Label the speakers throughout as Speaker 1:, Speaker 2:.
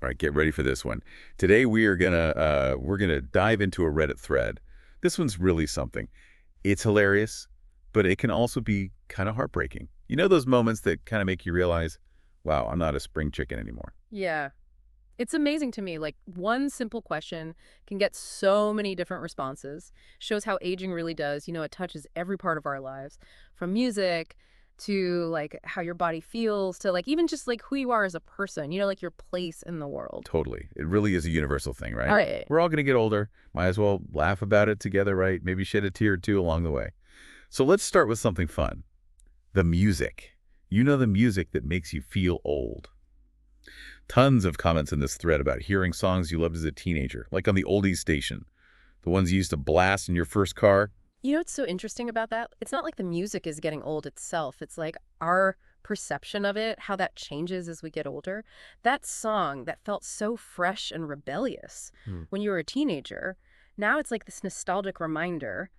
Speaker 1: All right, get ready for this one. Today we're gonna dive into a Reddit thread. This one's really something. It's hilarious, but it can also be kind of heartbreaking. You know those moments that kind of make you realize, wow, I'm not a spring chicken anymore.
Speaker 2: Yeah. It's amazing to me. Like, one simple question can get so many different responses. Shows how aging really does. It touches every part of our lives, from music to like how your body feels to like even just like who you are as a person, like your place in the world.
Speaker 1: Totally. It really is a universal thing,
Speaker 2: All
Speaker 1: right?
Speaker 2: right.
Speaker 1: We're all gonna get older. Might as well laugh about it together, right? Maybe shed a tear or two along the way. So let's start with something fun. The music. You know the music that makes you feel old. Tons of comments in this thread about hearing songs you loved as a teenager, like on the oldies station. The ones you used to blast in your first car.
Speaker 2: What's so interesting about that? It's not like the music is getting old itself. It's like our perception of it, how that changes as we get older. That song that felt so fresh and rebellious
Speaker 1: Hmm.
Speaker 2: when you were a teenager, now it's like this nostalgic reminder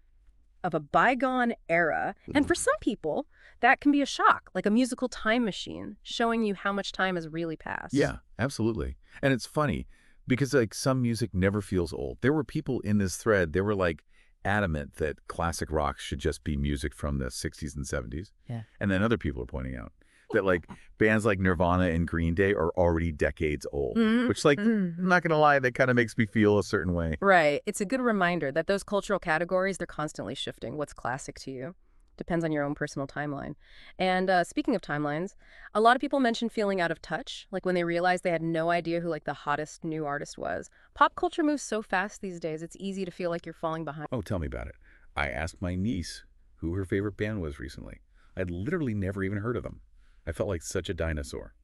Speaker 2: of a bygone era. And for some people, that can be a shock, like a musical time machine, showing you how much time has really passed.
Speaker 1: Yeah, absolutely. And it's funny because like some music never feels old. There were people in this thread, they were like adamant that classic rock should just be music from the 60s and 70s.
Speaker 2: Yeah.
Speaker 1: And then other people are pointing out that like bands like Nirvana and Green Day are already decades old, which like, I'm not going to lie, that kind of makes me feel a certain way.
Speaker 2: Right. It's a good reminder that those cultural categories, they're constantly shifting. What's classic to you depends on your own personal timeline. And speaking of timelines, a lot of people mention feeling out of touch, like when they realized they had no idea who like the hottest new artist was. Pop culture moves so fast these days, it's easy to feel like you're falling behind.
Speaker 1: Oh, tell me about it. I asked my niece who her favorite band was recently. I'd literally never even heard of them. I felt like such a dinosaur.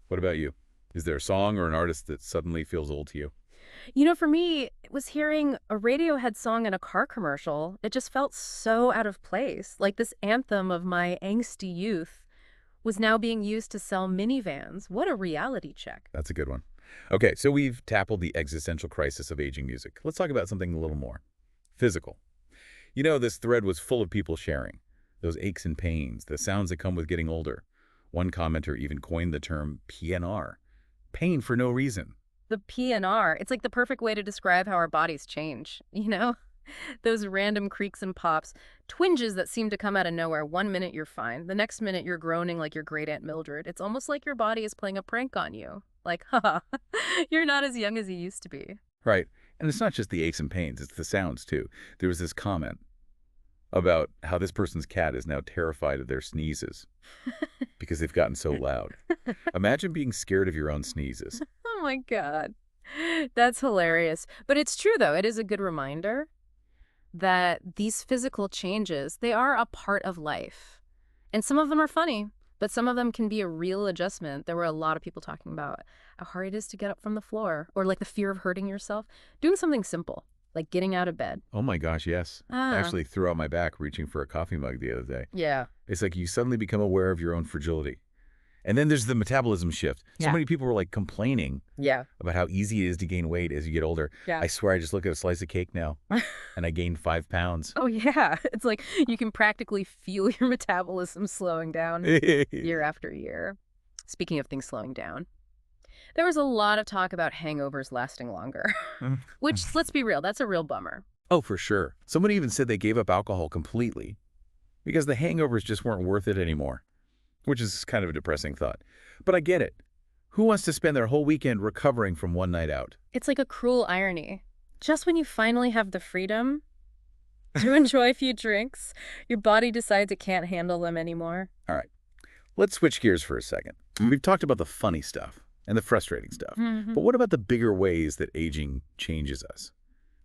Speaker 1: What about you? Is there a song or an artist that suddenly feels old to you?
Speaker 2: For me, it was hearing a Radiohead song in a car commercial. It just felt so out of place. Like this anthem of my angsty youth was now being used to sell minivans. What a reality check.
Speaker 1: That's a good one. Okay, so we've tackled the existential crisis of aging music. Let's talk about something a little more physical. You know, this thread was full of people sharing those aches and pains, the sounds that come with getting older. One commenter even coined the term PNR, pain for no reason.
Speaker 2: The PNR, it's like the perfect way to describe how our bodies change, Those random creaks and pops, twinges that seem to come out of nowhere. One minute you're fine, the next minute you're groaning like your great Aunt Mildred. It's almost like your body is playing a prank on you. Like, haha, you're not as young as you used to be.
Speaker 1: Right. And it's not just the aches and pains, it's the sounds too. There was this comment about how this person's cat is now terrified of their sneezes because they've gotten so loud. Imagine being scared of your own sneezes.
Speaker 2: Oh my God. That's hilarious. But it's true, though. It is a good reminder that these physical changes, they are a part of life. And some of them are funny, but some of them can be a real adjustment. There were a lot of people talking about how hard it is to get up from the floor or like the fear of hurting yourself. Doing something simple, like getting out of bed.
Speaker 1: Oh my gosh, yes. I
Speaker 2: Ah,
Speaker 1: actually threw out my back reaching for a coffee mug the other day.
Speaker 2: yeah.
Speaker 1: It's like you suddenly become aware of your own fragility. And then there's the metabolism shift. So
Speaker 2: Yeah.
Speaker 1: many people were like complaining
Speaker 2: Yeah.
Speaker 1: about how easy it is to gain weight as you get older.
Speaker 2: Yeah.
Speaker 1: I swear I just look at a slice of cake now and I gained 5 pounds.
Speaker 2: Oh, yeah. It's like you can practically feel your metabolism slowing down year after year. Speaking of things slowing down, there was a lot of talk about hangovers lasting longer, which, let's be real, that's a real bummer.
Speaker 1: Oh, for sure. Someone even said they gave up alcohol completely because the hangovers just weren't worth it anymore, which is kind of a depressing thought. But I get it. Who wants to spend their whole weekend recovering from one night out?
Speaker 2: It's like a cruel irony. Just when you finally have the freedom to enjoy a few drinks, your body decides it can't handle them anymore.
Speaker 1: All right, let's switch gears for a second. We've talked about the funny stuff and the frustrating stuff. But what about the bigger ways that aging changes us?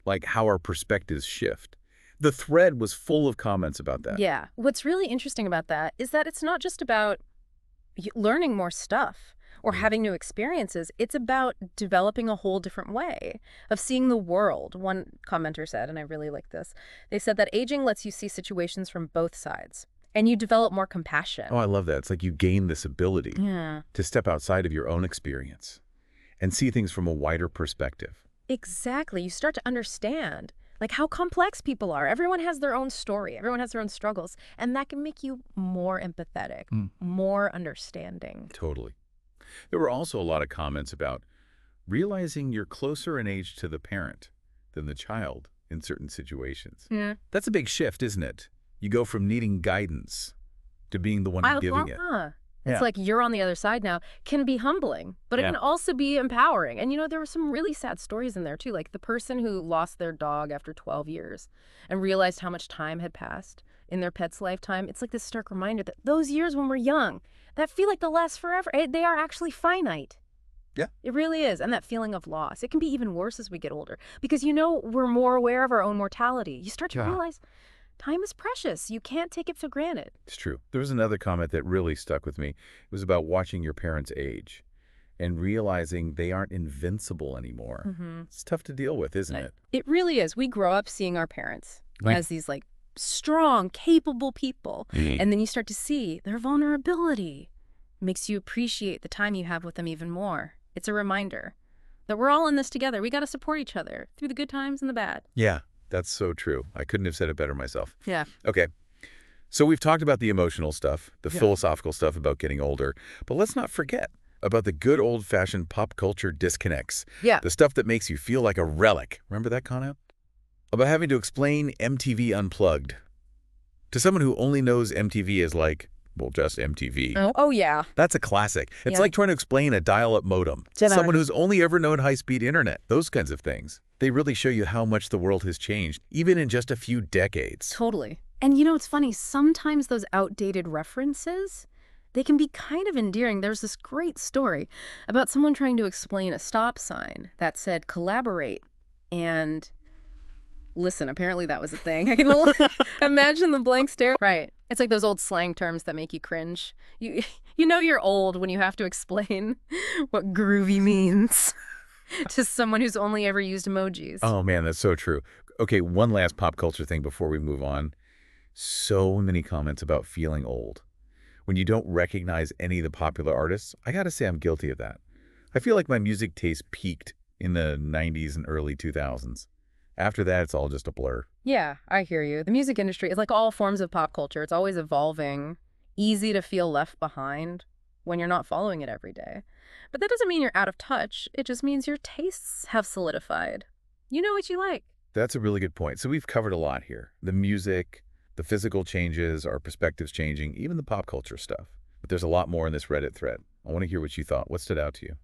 Speaker 1: Like how our perspectives shift? The thread was full of comments about that.
Speaker 2: Yeah. What's really interesting about that is that it's not just about learning more stuff or having new experiences. It's about developing a whole different way of seeing the world. One commenter said, and I really like this, they said that aging lets you see situations from both sides and you develop more compassion.
Speaker 1: Oh, I love that. It's like you gain this ability
Speaker 2: Yeah,
Speaker 1: to step outside of your own experience and see things from a wider perspective.
Speaker 2: exactly. You start to understand like how complex people are. Everyone has their own story. Everyone has their own struggles. And that can make you more empathetic, more understanding.
Speaker 1: Totally. There were also a lot of comments about realizing you're closer in age to the parent than the child in certain situations.
Speaker 2: Yeah.
Speaker 1: That's a big shift, isn't it? You go from needing guidance to being the one giving it.
Speaker 2: It's
Speaker 1: Yeah.
Speaker 2: like you're on the other side now. Can be humbling, but it
Speaker 1: Yeah.
Speaker 2: can also be empowering. And there were some really sad stories in there too, like the person who lost their dog after 12 years and realized how much time had passed in their pet's lifetime. It's like this stark reminder that those years when we're young, that feel like they'll last forever, they are actually finite.
Speaker 1: Yeah.
Speaker 2: It really is. And that feeling of loss, it can be even worse as we get older because we're more aware of our own mortality. You start to
Speaker 1: Yeah.
Speaker 2: realize time is precious. You can't take it for granted.
Speaker 1: It's true. There was another comment that really stuck with me. It was about watching your parents age and realizing they aren't invincible anymore.
Speaker 2: Mm-hmm.
Speaker 1: It's tough to deal with, isn't it?
Speaker 2: It really is. We grow up seeing our parents
Speaker 1: Right.
Speaker 2: as these like strong, capable people. And then you start to see their vulnerability. Makes you appreciate the time you have with them even more. It's a reminder that we're all in this together. We got to support each other through the good times and the bad.
Speaker 1: Yeah, that's so true. I couldn't have said it better myself.
Speaker 2: Yeah.
Speaker 1: Okay. So we've talked about the emotional stuff, the
Speaker 2: Yeah.
Speaker 1: philosophical stuff about getting older, but let's not forget about the good old-fashioned pop culture disconnects.
Speaker 2: Yeah.
Speaker 1: The stuff that makes you feel like a relic. Remember that, Connor? About having to explain MTV Unplugged. To someone who only knows MTV as like, well, just MTV.
Speaker 2: Oh yeah.
Speaker 1: That's a classic. It's
Speaker 2: Yeah.
Speaker 1: like trying to explain a dial-up modem.
Speaker 2: Jedi.
Speaker 1: Someone who's only ever known high-speed internet. Those kinds of things. They really show you how much the world has changed, even in just a few decades.
Speaker 2: Totally. And it's funny, sometimes those outdated references, they can be kind of endearing. There's this great story about someone trying to explain a stop sign that said collaborate and listen. Apparently that was a thing. I can imagine the blank stare. Right. It's like those old slang terms that make you cringe. You know you're old when you have to explain what groovy means to someone who's only ever used emojis.
Speaker 1: Oh, man, that's so true. Okay, one last pop culture thing before we move on. So many comments about feeling old. When you don't recognize any of the popular artists, I gotta say I'm guilty of that. I feel like my music taste peaked in the 90s and early 2000s. After that, it's all just a blur.
Speaker 2: Yeah, I hear you. The music industry is like all forms of pop culture. It's always evolving. Easy to feel left behind when you're not following it every day. But that doesn't mean you're out of touch. It just means your tastes have solidified. You know what you like.
Speaker 1: That's a really good point. So we've covered a lot here. The music, the physical changes, our perspectives changing, even the pop culture stuff. But there's a lot more in this Reddit thread. I want to hear what you thought. What stood out to you?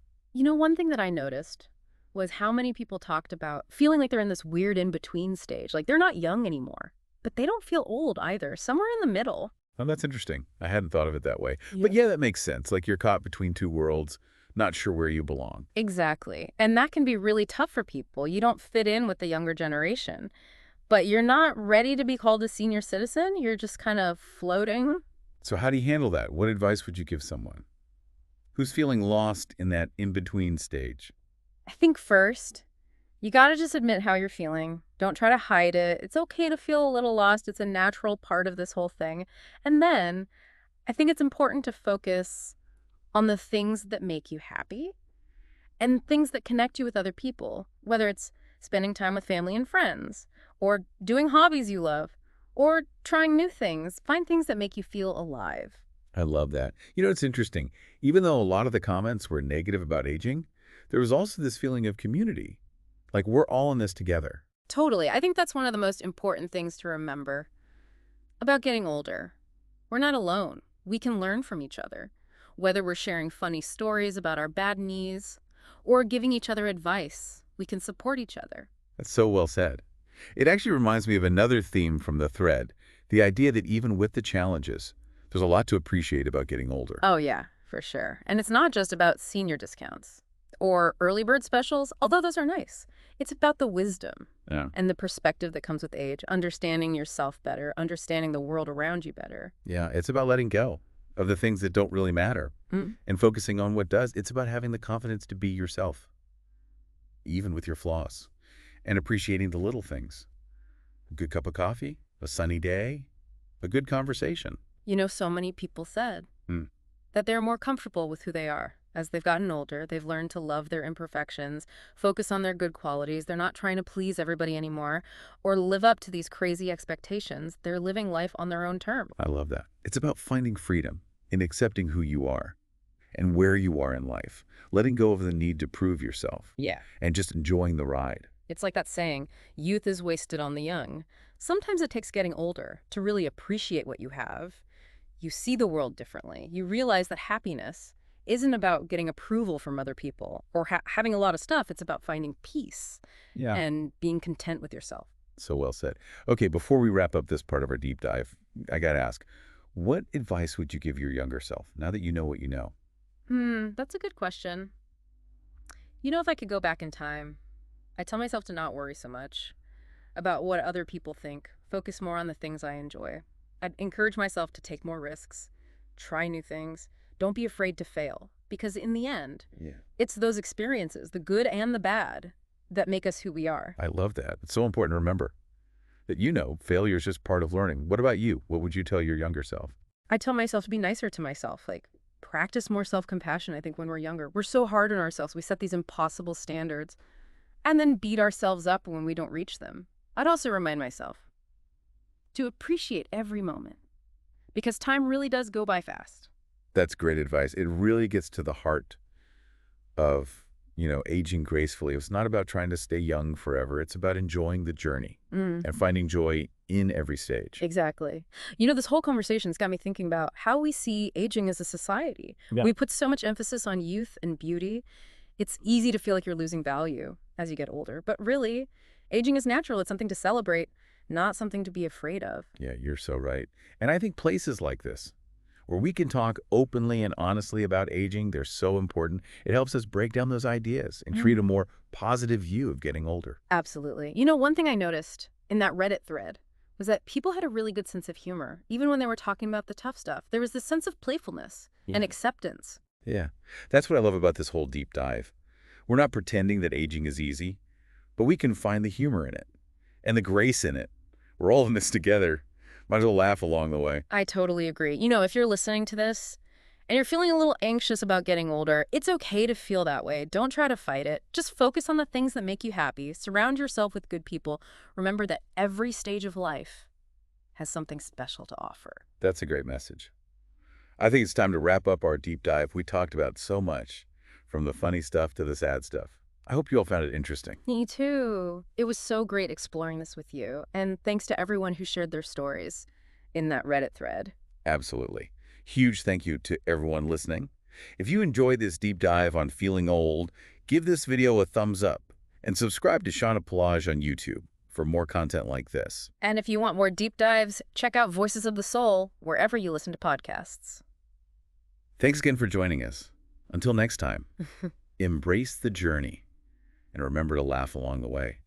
Speaker 2: One thing that I noticed was how many people talked about feeling like they're in this weird in-between stage. Like they're not young anymore, but they don't feel old either. Somewhere in the middle.
Speaker 1: Oh, that's interesting. I hadn't thought of it that way. But yeah, that makes sense. Like you're caught between two worlds, not sure where you belong.
Speaker 2: Exactly. And that can be really tough for people. You don't fit in with the younger generation, but you're not ready to be called a senior citizen. You're just kind of floating.
Speaker 1: So how do you handle that? What advice would you give someone who's feeling lost in that in-between stage?
Speaker 2: I think first, you got to just admit how you're feeling. Don't try to hide it. It's okay to feel a little lost. It's a natural part of this whole thing. And then I think it's important to focus on the things that make you happy and things that connect you with other people, whether it's spending time with family and friends or doing hobbies you love or trying new things. Find things that make you feel alive.
Speaker 1: I love that. It's interesting. Even though a lot of the comments were negative about aging, there was also this feeling of community. Like we're all in this together.
Speaker 2: Totally. I think that's one of the most important things to remember about getting older. We're not alone. We can learn from each other, whether we're sharing funny stories about our bad knees or giving each other advice. We can support each other.
Speaker 1: That's so well said. It actually reminds me of another theme from the thread, the idea that even with the challenges, there's a lot to appreciate about getting older.
Speaker 2: Oh, yeah, for sure. And it's not just about senior discounts or early bird specials, although those are nice. It's about the wisdom
Speaker 1: Yeah.
Speaker 2: and the perspective that comes with age, understanding yourself better, understanding the world around you better.
Speaker 1: Yeah, it's about letting go of the things that don't really matter and focusing on what does. It's about having the confidence to be yourself, even with your flaws, and appreciating the little things. A good cup of coffee, a sunny day, a good conversation.
Speaker 2: So many people said that they're more comfortable with who they are. As they've gotten older, they've learned to love their imperfections, focus on their good qualities. They're not trying to please everybody anymore or live up to these crazy expectations. They're living life on their own terms.
Speaker 1: I love that. It's about finding freedom in accepting who you are and where you are in life, letting go of the need to prove yourself,
Speaker 2: Yeah.
Speaker 1: and just enjoying the ride.
Speaker 2: It's like that saying, youth is wasted on the young. Sometimes it takes getting older to really appreciate what you have. You see the world differently. You realize that happiness isn't about getting approval from other people or having a lot of stuff. It's about finding peace
Speaker 1: Yeah.
Speaker 2: and being content with yourself.
Speaker 1: So well said. Okay, before we wrap up this part of our deep dive, I got to ask, what advice would you give your younger self now that you know what you know?
Speaker 2: That's a good question. You know, if I could go back in time, I tell myself to not worry so much about what other people think, focus more on the things I enjoy. I'd encourage myself to take more risks, try new things, don't be afraid to fail, because in the end,
Speaker 1: Yeah.
Speaker 2: it's those experiences, the good and the bad, that make us who we are.
Speaker 1: I love that. It's so important to remember that, failure is just part of learning. What about you? What would you tell your younger self?
Speaker 2: I tell myself to be nicer to myself, like practice more self-compassion, I think, when we're younger. We're so hard on ourselves. We set these impossible standards and then beat ourselves up when we don't reach them. I'd also remind myself to appreciate every moment because time really does go by fast.
Speaker 1: That's great advice. It really gets to the heart of, aging gracefully. It's not about trying to stay young forever. It's about enjoying the journey and finding joy in every stage.
Speaker 2: Exactly. This whole conversation's got me thinking about how we see aging as a society.
Speaker 1: Yeah.
Speaker 2: We put so much emphasis on youth and beauty. It's easy to feel like you're losing value as you get older. But really, aging is natural. It's something to celebrate, not something to be afraid of.
Speaker 1: Yeah, you're so right. And I think places like this, where we can talk openly and honestly about aging, they're so important. It helps us break down those ideas and create a more positive view of getting older.
Speaker 2: Absolutely. One thing I noticed in that Reddit thread was that people had a really good sense of humor. Even when they were talking about the tough stuff, there was this sense of playfulness and acceptance.
Speaker 1: Yeah, that's what I love about this whole deep dive. We're not pretending that aging is easy, but we can find the humor in it and the grace in it. We're all in this together. Might as well laugh along the way.
Speaker 2: I totally agree. If you're listening to this and you're feeling a little anxious about getting older, it's okay to feel that way. Don't try to fight it. Just focus on the things that make you happy. Surround yourself with good people. Remember that every stage of life has something special to offer.
Speaker 1: That's a great message. I think it's time to wrap up our deep dive. We talked about so much, from the funny stuff to the sad stuff. I hope you all found it interesting.
Speaker 2: Me too. It was so great exploring this with you. And thanks to everyone who shared their stories in that Reddit thread.
Speaker 1: Absolutely. Huge thank you to everyone listening. If you enjoyed this deep dive on feeling old, give this video a thumbs up and subscribe to Shauna Pelage on YouTube for more content like this.
Speaker 2: And if you want more deep dives, check out Voices of the Soul wherever you listen to podcasts.
Speaker 1: Thanks again for joining us. Until next time, embrace the journey and remember to laugh along the way.